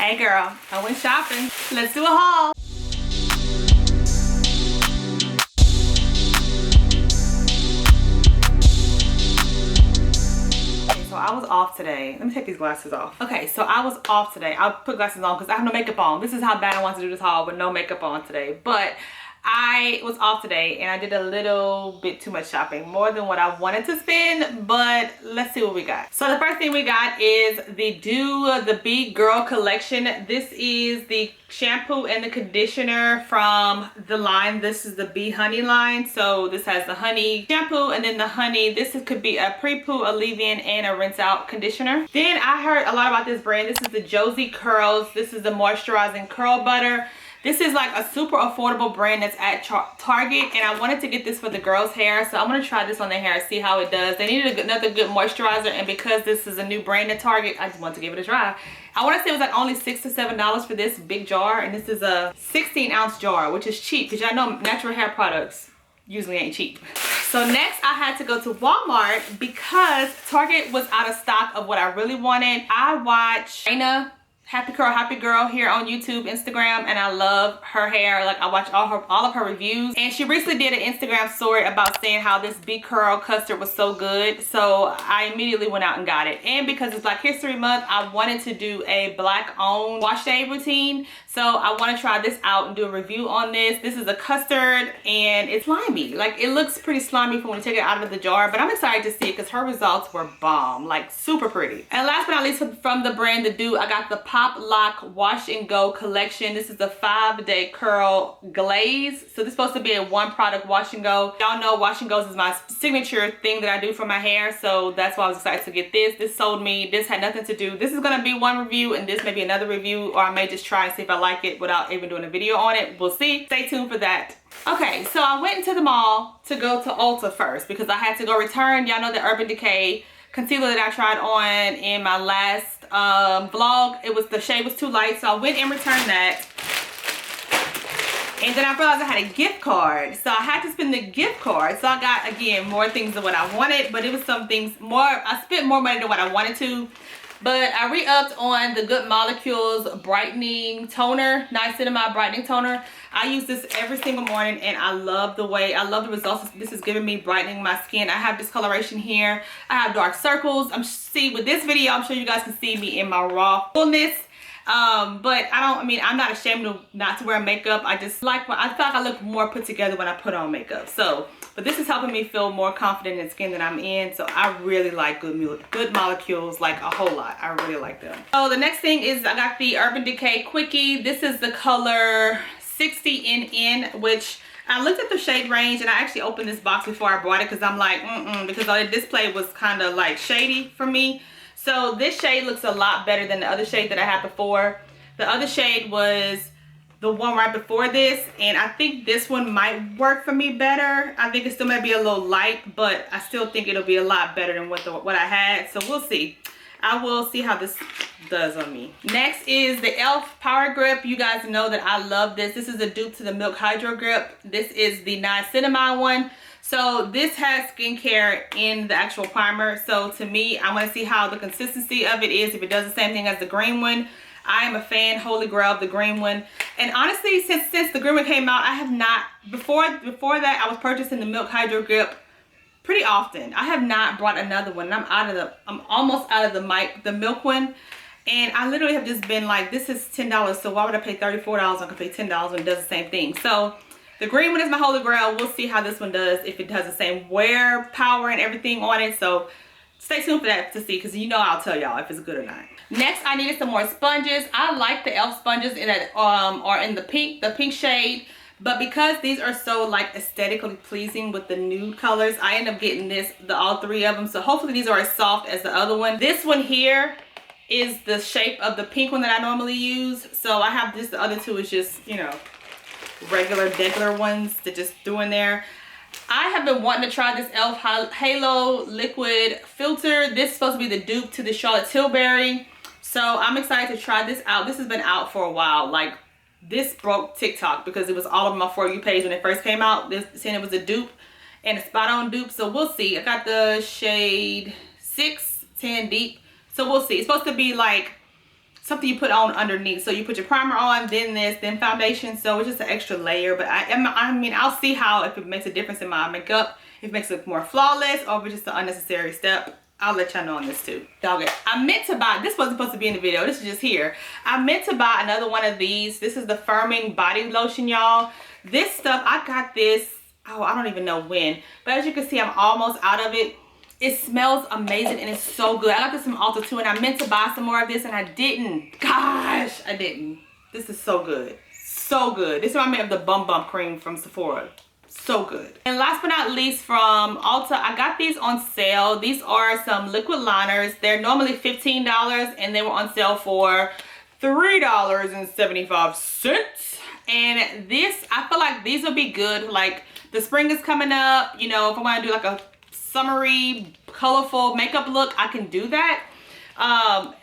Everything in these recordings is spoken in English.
Hey girl, I went shopping. Let's do a haul. Okay, so I was off today. Let me take these glasses off. Okay, so I was off today. I'll put glasses on because I have no makeup on. This is how bad I want to do this haul with no makeup on today. But I was off today and I did a little bit too much shopping, more than what I wanted to spend, but let's see what we got. So the first thing we got is the Be Girl collection. This is the shampoo and the conditioner from the line. This is the Be Honey line. So this has the honey shampoo and then the honey. Could be a pre-poo, a leave-in, and a rinse out conditioner. Then I heard a lot about this brand. This is the Josie Curls. This is the moisturizing curl butter. This is like a super affordable brand that's at Target, and I wanted to get this for the girls' hair, so I'm going to try this on their hair and see how it does. They needed another good moisturizer, and because this is a new brand at Target, I just want to give it a try. I want to say it was like only $6 to $7 for this big jar, and this is a 16-ounce jar, which is cheap because y'all know natural hair products usually ain't cheap. So next I had to go to Walmart because Target was out of stock of what I really wanted. I watch Dana Happy Girl here on YouTube, Instagram, and I love her hair. Like, I watch all of her reviews, and she recently did an Instagram story about saying how this Be Curl custard was so good. So I immediately went out and got it, and because it's Black History Month, I wanted to do a black owned wash day routine. So I want to try this out and do a review on this. This is a custard and it's slimy. Like, it looks pretty slimy from when you take it out of the jar, but I'm excited to see it because her results were bomb, like super pretty. And last but not least, from the brand The Do, I got the Pop Lock Wash and Go collection. This is the 5-day curl glaze. So this is supposed to be a one product wash and go. Y'all know wash and goes is my signature thing that I do for my hair, so that's why I was excited to get this. This sold me. This had nothing to do. This is gonna be one review and this may be another review, or I may just try and see if I like it without even doing a video on it. We'll see. Stay tuned for that. Okay, so I went into the mall to go to Ulta first because I had to go return. Y'all know the Urban Decay concealer that I tried on in my last vlog. The shade was too light, so I went and returned that. And then I realized I had a gift card, so I had to spend the gift card. So I got, again, more things than what I wanted, but it was some things more. I spent more money than what I wanted to. But I re-upped on the Good Molecules brightening toner, niacinamide brightening toner. I use this every single morning and I love the results this is giving me, brightening my skin. I have discoloration here. I have dark circles. With this video, I'm sure you guys can see me in my raw fullness. But I'm not ashamed not to wear makeup. I feel like I look more put together when I put on makeup. But this is helping me feel more confident in the skin that I'm in. So I really like Good Molecules, like a whole lot. I really like them. So the next thing is I got the Urban Decay Quickie. This is the color 60NN, which I looked at the shade range and I actually opened this box before I bought it because I'm like, because the display was kind of like shady for me. So this shade looks a lot better than the other shade that I had before. The other shade was the one right before this, and I think this one might work for me better. I think it still might be a little light, but I still think it'll be a lot better than what I had. So we'll see. I will see how this does on me. Next is the e.l.f. Power Grip. You guys know that I love this. This is a dupe to the Milk Hydro Grip. This is the niacinamide one. So this has skincare in the actual primer. So to me, I want to see how the consistency of it is, if it does the same thing as the green one. I am a fan, holy grail, of the green one. And honestly, since the green one came out, I have not, before that, I was purchasing the Milk Hydro Grip pretty often. I have not brought another one. And I'm almost out of the milk one. And I literally have just been like, this is $10, so why would I pay $34? I could pay $10 when it does the same thing. So the green one is my holy grail. We'll see how this one does, if it does the same wear, power, and everything on it. So stay tuned for that to see, because you know I'll tell y'all if it's good or not. Next, I needed some more sponges. I like the e.l.f. sponges in that are in the pink shade, but because these are so like aesthetically pleasing with the nude colors, I end up getting all three of them. So hopefully these are as soft as the other one. This one here is the shape of the pink one that I normally use. So I have this. The other two is just, you know, regular ones that just threw in there. I have been wanting to try this e.l.f. Halo Liquid Filter. This is supposed to be the dupe to the Charlotte Tilbury. So I'm excited to try this out. This has been out for a while. Like, this broke TikTok because it was all over my For You page when it first came out. Saying it was a dupe and a spot on dupe. So we'll see. I got the shade 6, 10 deep. So we'll see. It's supposed to be like something you put on underneath. So you put your primer on, then this, then foundation. So it's just an extra layer. But I mean, I'll see how, if it makes a difference in my makeup, if it makes it look more flawless, or if it's just an unnecessary step. I'll let y'all know on this too. Dog it. I meant to buy, this wasn't supposed to be in the video, this is just here. I meant to buy another one of these. This is the firming body lotion, y'all. This stuff, I got this, oh, I don't even know when. But as you can see, I'm almost out of it. It smells amazing and it's so good. I got this from Ulta too, and I meant to buy some more of this and I didn't. Gosh, I didn't. This is so good. So good. This reminds me of the Bum Bum cream from Sephora. So good. And last but not least, from Ulta, I got these on sale. These are some liquid liners. They're normally $15 and they were on sale for $3.75. And this, I feel like these will be good. Like the spring is coming up, you know, if I want to do like a summery, colorful makeup look, I can do that.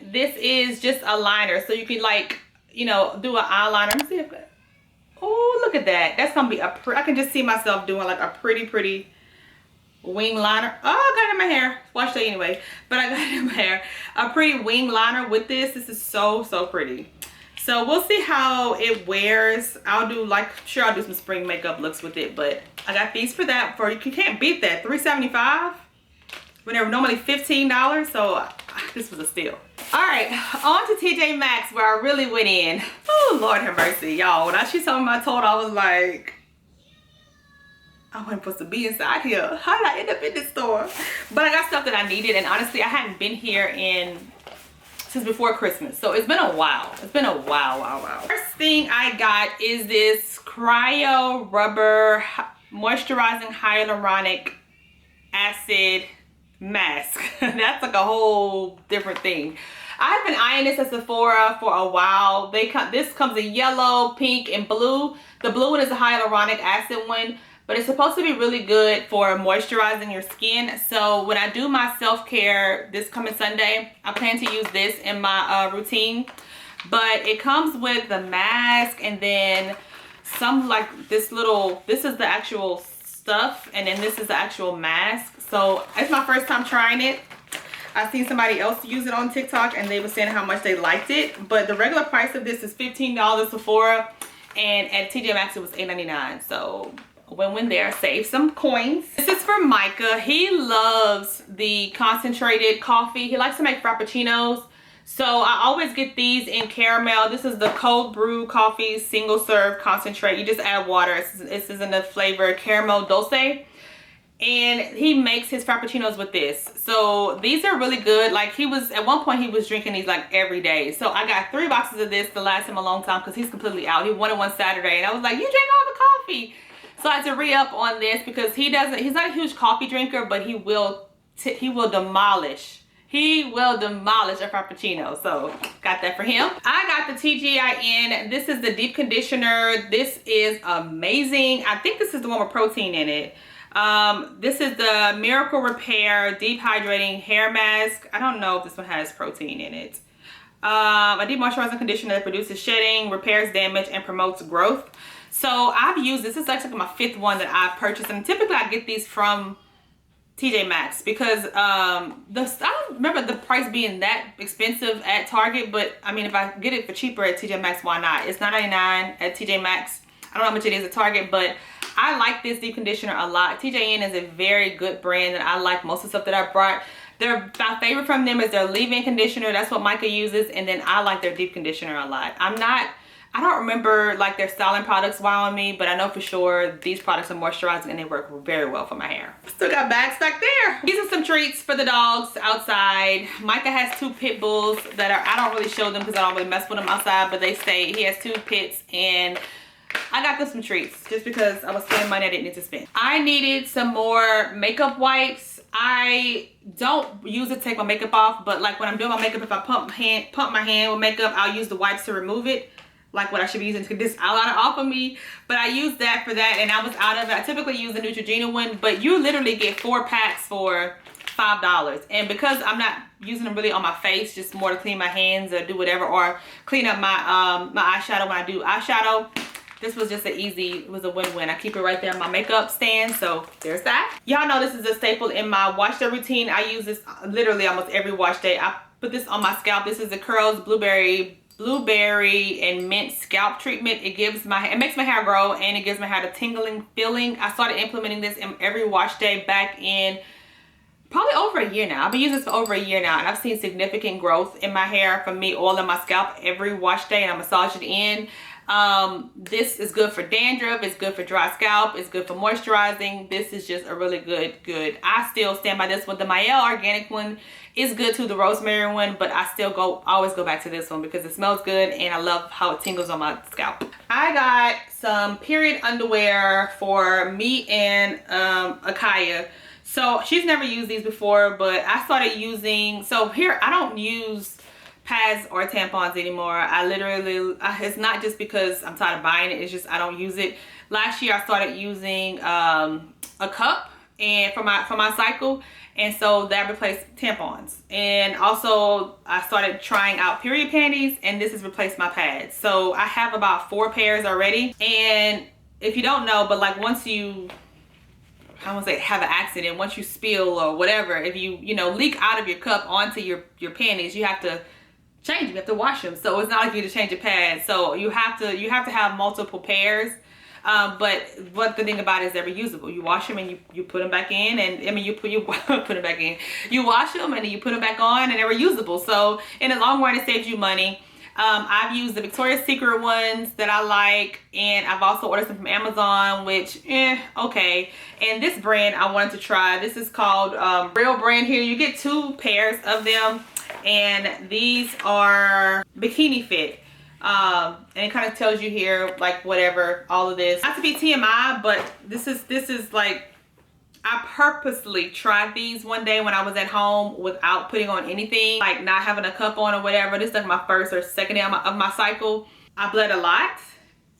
This is just a liner, so you can, like, you know, do an eyeliner. Let me see if, oh, look at that. That's gonna be a I can just see myself doing like a pretty wing liner. Oh, I got it in my hair. Wash that anyway, but I got it in my hair. A pretty wing liner with this. This is so pretty. So we'll see how it wears. I'll do, like, sure, I'll do some spring makeup looks with it, but I got these for that. For, you can't beat that. $3.75 when they were normally $15. So this was a steal. All right, on to TJ Maxx, where I really went in. Oh, Lord have mercy, y'all. When she told me I told, I was like, I wasn't supposed to be inside here. How did I end up in this store? But I got stuff that I needed, and honestly, I hadn't been here since before Christmas. So it's been a while. It's been a wow. First thing I got is this Cryo Rubber Moisturizing Hyaluronic Acid Mask. That's like a whole different thing. I've been eyeing this at Sephora for a while. This comes in yellow, pink, and blue. The blue one is a hyaluronic acid one, but it's supposed to be really good for moisturizing your skin. So when I do my self-care this coming Sunday, I plan to use this in my routine. But it comes with the mask, and then some, like, this is the actual stuff, and then this is the actual mask. So it's my first time trying it. I've seen somebody else use it on TikTok, and they were saying how much they liked it. But the regular price of this is $15 at Sephora, and at TJ Maxx it was $8.99. So win-win there. Save some coins. This is for Micah. He loves the concentrated coffee. He likes to make frappuccinos. So I always get these in caramel. This is the cold brew coffee single serve concentrate. You just add water. This is in the flavor caramel dulce. And he makes his frappuccinos with this. So these are really good. Like, at one point he was drinking these like every day. So I got 3 boxes of this to last him a long time because he's completely out. He wanted one Saturday, and I was like, you drink all the coffee. So I had to re-up on this because he's not a huge coffee drinker, but he will demolish. He will demolish a frappuccino. So got that for him. I got the TGIN. This is the deep conditioner. This is amazing. I think this is the one with protein in it. This is the Miracle Repair Deep Hydrating Hair Mask. I don't know if this one has protein in it. A deep moisturizing conditioner that produces shedding, repairs damage, and promotes growth. So I've used this. This is actually my 5th one that I've purchased, and typically I get these from TJ Maxx because I don't remember the price being that expensive at Target, but I mean, if I get it for cheaper at TJ Maxx, why not? It's $9.99 at TJ Maxx. I don't know how much it is at Target, but I like this deep conditioner a lot. TJN is a very good brand, and I like most of the stuff that I brought. My favorite from them is their leave-in conditioner. That's what Micah uses, and then I like their deep conditioner a lot. I don't remember like their styling products wowing me, but I know for sure these products are moisturizing and they work very well for my hair. Still got bags back there. These are some treats for the dogs outside. Micah has 2 pit bulls that I don't really show them because I don't really mess with them outside, but he has 2 pits, and I got them some treats just because I was spending money I didn't need to spend. I needed some more makeup wipes. I don't use it to take my makeup off, but like when I'm doing my makeup, if I pump my hand with makeup, I'll use the wipes to remove it. Like what I should be using to get this eyeliner off of me. But I used that for that, and I was out of it. I typically use the Neutrogena one, but you literally get 4 packs for $5. And because I'm not using them really on my face, just more to clean my hands or do whatever, or clean up my my eyeshadow when I do eyeshadow, this was just it was a win-win. I keep it right there on my makeup stand, so there's that. Y'all know this is a staple in my wash day routine. I use this literally almost every wash day. I put this on my scalp. This is the Curls Blueberry blueberry and mint scalp treatment. It makes my hair grow, and it gives my hair the tingling feeling. I started implementing this in every wash day back in probably over a year now. I've been using this for over a year now, and I've seen significant growth in my hair from me oiling my scalp every wash day, and I massage it in. This is good for dandruff, it's good for dry scalp, it's good for moisturizing. This is just a really good. I still stand by this one. The Mielle organic one is good too, the rosemary one, but I always go back to this one because it smells good and I love how it tingles on my scalp. I got some period underwear for me and Akaya. So she's never used these before, but I started using, so here I don't use pads or tampons anymore. I literally, it's not just because I'm tired of buying it, it's just I don't use it. Last year I started using a cup and for my cycle, and so that replaced tampons. And also I started trying out period panties, and this has replaced my pads. So I have about 4 pairs already. And if you don't know, but like once you, I won't say have an accident, once you spill or whatever, if you leak out of your cup onto your panties, you have to change them, you have to wash them. So it's not like you just change your pads. So you have to have multiple pairs. But what the thing about it is they're reusable. You wash them and you put them back in, and I mean you put them back in. You wash them and then you put them back on, and they're reusable. So in the long run, it saves you money. I've used the Victoria's Secret ones that I like, and I've also ordered some from Amazon, which okay. And this brand I wanted to try. This is called Real Brand here. You get 2 pairs of them, and these are bikini fit. And it kind of tells you here like whatever, all of this, not to be TMI, but this is like, I purposely tried these one day when I was at home without putting on anything, like not having a cup on or whatever. This is like my first or second day of my cycle. I bled a lot,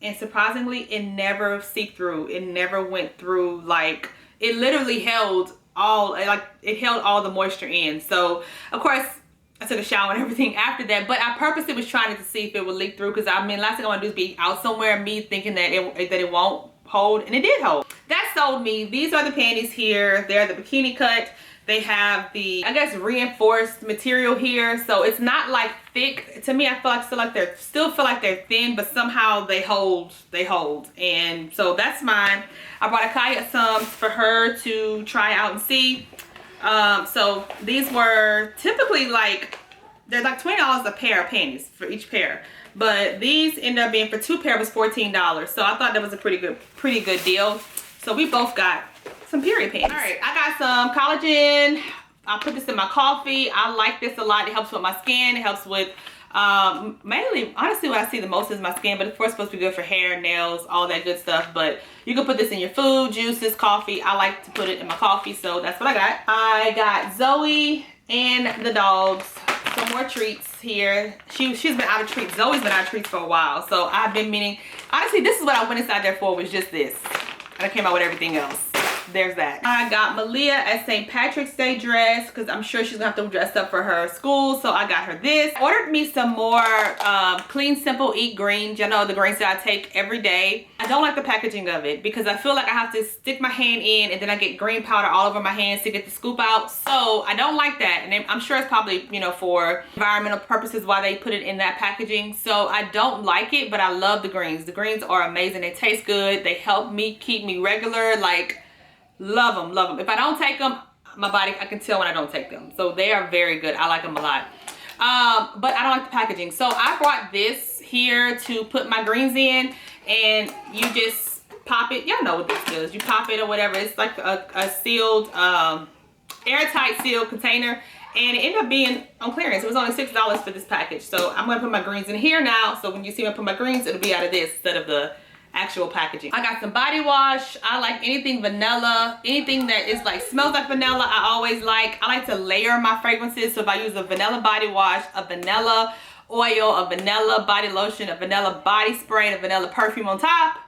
and surprisingly it never seeped through. It never went through. Like it literally held all the moisture in. So of course I took a shower and everything after that, but I purposely was trying to see if it would leak through, because I mean last thing I want to do is be out somewhere, me thinking that it won't hold, and it did hold. That sold me. These are the panties here. They're the bikini cut. They have the, I guess, reinforced material here, so it's not like thick. To me, I still feel like they're thin, but somehow they hold. And so that's mine. I brought Akaya some for her to try out and see. So these were typically they're like $20 a pair of panties for each pair, but these ended up being, for 2 pairs was $14. So I thought that was a pretty good deal. So we both got some period panties. All right, I got some collagen. I put this in my coffee. I like this a lot. It helps with my skin. It helps with mainly, honestly, what I see the most is my skin, but of course it's supposed to be good for hair, nails, all that good stuff. But you can put this in your food, juices, coffee. I like to put it in my coffee, so that's what I got. I got Zoe and the dogs some more treats here. She's been out of treats. Zoe's been out of treats for a while, so I've been meaning, honestly, this is what I went inside there for, was just this. And I came out with everything else. There's that. I got Malia a St. Patrick's Day dress, because I'm sure she's gonna have to dress up for her school, so I got her this. Ordered me some more Clean Simple Eat greens. You know, the greens that I take every day. I don't like the packaging of it, because I feel like I have to stick my hand in and then I get green powder all over my hands to get the scoop out. So I don't like that, and I'm sure it's probably, you know, for environmental purposes why they put it in that packaging. So I don't like it, but I love the greens. The greens are amazing. They taste good. They help me keep me regular. Like, love them. If I don't take them, my body, I can tell when I don't take them. So they are very good. I like them a lot. But I don't like the packaging. So I brought this here to put my greens in, and you just pop it. Y'all know what this is. You pop it or whatever. It's like a sealed, airtight sealed container. And it ended up being on clearance. It was only $6 for this package. So I'm going to put my greens in here now. So when you see me put my greens, it'll be out of this instead of the actual packaging. I got some body wash. I like anything vanilla, anything that is like smells like vanilla. I always like. I like to layer my fragrances. So if I use a vanilla body wash, a vanilla oil, a vanilla body lotion, a vanilla body spray, and a vanilla perfume on top,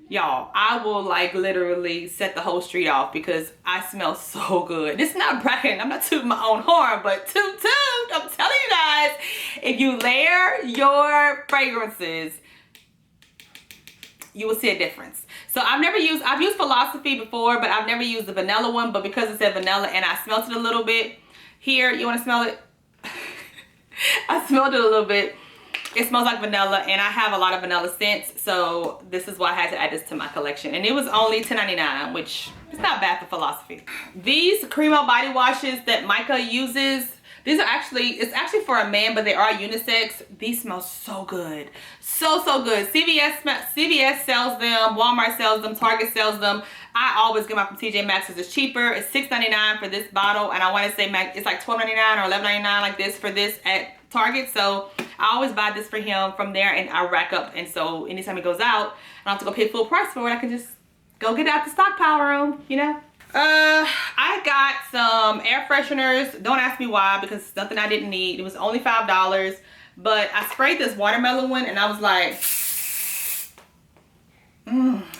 y'all, I will like literally set the whole street off because I smell so good. This is not bragging. I'm not tooting my own horn, but toot toot. I'm telling you guys, if you layer your fragrances, you will see a difference. So I've used Philosophy before, but I've never used the vanilla one. But because it said vanilla and I smelled it a little bit, here, you want to smell it? I smelled it a little bit. It smells like vanilla, and I have a lot of vanilla scents, so this is why I had to add this to my collection. And it was only $10.99, which is not bad for philosophy. These Cremo body washes that Micah uses, these are actually, it's actually for a man, but they are unisex. These smell so good. So good. CVS sells them, Walmart sells them, Target sells them. I always get mine from TJ Maxx because it's cheaper. It's $6.99 for this bottle, and I want to say it's like $12.99 or $11.99 like this for this at Target. So I always buy this for him from there, and I rack up, and so anytime he goes out, I don't have to go pay full price for it. I can just go get it out the stockpile room, you know. I got some air fresheners. Don't ask me why, because it's nothing I didn't need. It was only $5, but I sprayed this watermelon one, and I was like,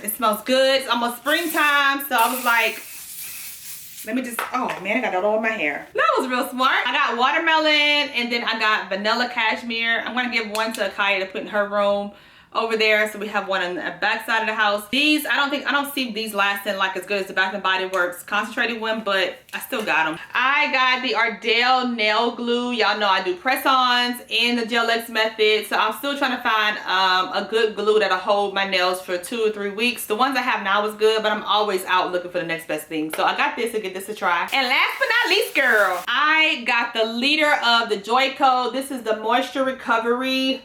it smells good. It's almost springtime, so I was like, let me just, oh man, I got it all in my hair. That was real smart. I got watermelon, and then I got vanilla cashmere. I'm gonna give one to Akaya to put in her room over there, so we have one on the back side of the house. These, I don't see these lasting like as good as the Bath and Body Works concentrated one, but I still got them. I got the Ardell nail glue. Y'all know I do press-ons in the Gel X method, so I'm still trying to find a good glue that'll hold my nails for 2 or 3 weeks. The ones I have now is good, but I'm always out looking for the next best thing, so I got this to give this a try. And last but not least, girl, I got the leader of the Joico. This is the Moisture Recovery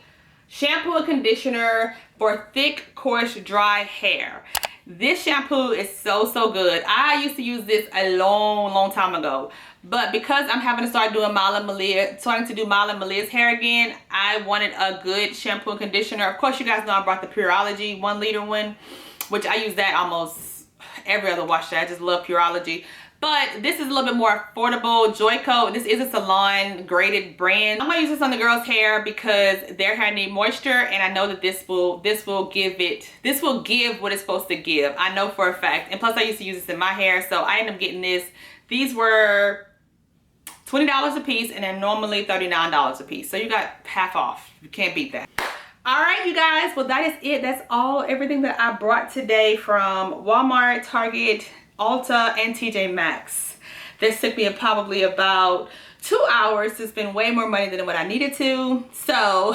shampoo and conditioner for thick, coarse, dry hair. This shampoo is so good. I used to use this a long time ago, but because I'm having to start doing starting to do Mala and Malia's hair again, I wanted a good shampoo and conditioner. Of course, you guys know I brought the Pureology 1 liter one, which I use that almost every other wash day. I just love Pureology. But this is a little bit more affordable. Joico, this is a salon graded brand. I'm gonna use this on the girls' hair because their hair need moisture, and I know that this will give what it's supposed to give. I know for a fact. And plus I used to use this in my hair, so I ended up getting this. These were $20 a piece, and they're normally $39 a piece. So you got half off. You can't beat that. All right, you guys, well, that is it. That's everything that I brought today from Walmart, Target, Ulta, and TJ Maxx. This took me probably about 2 hours to spend way more money than what I needed to. So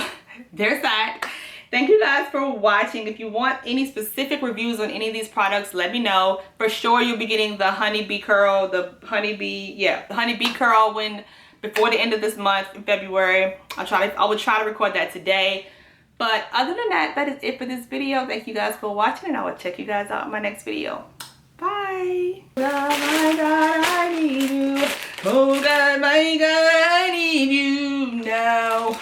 there's that. Thank you guys for watching. If you want any specific reviews on any of these products, let me know. For sure, you'll be getting the honeybee curl, the honeybee curl when before the end of this month in February. I will try to record that today. But other than that, that is it for this video. Thank you guys for watching, and I will check you guys out in my next video. Bye. Oh my God, I need you. Oh God, my God, I need you now.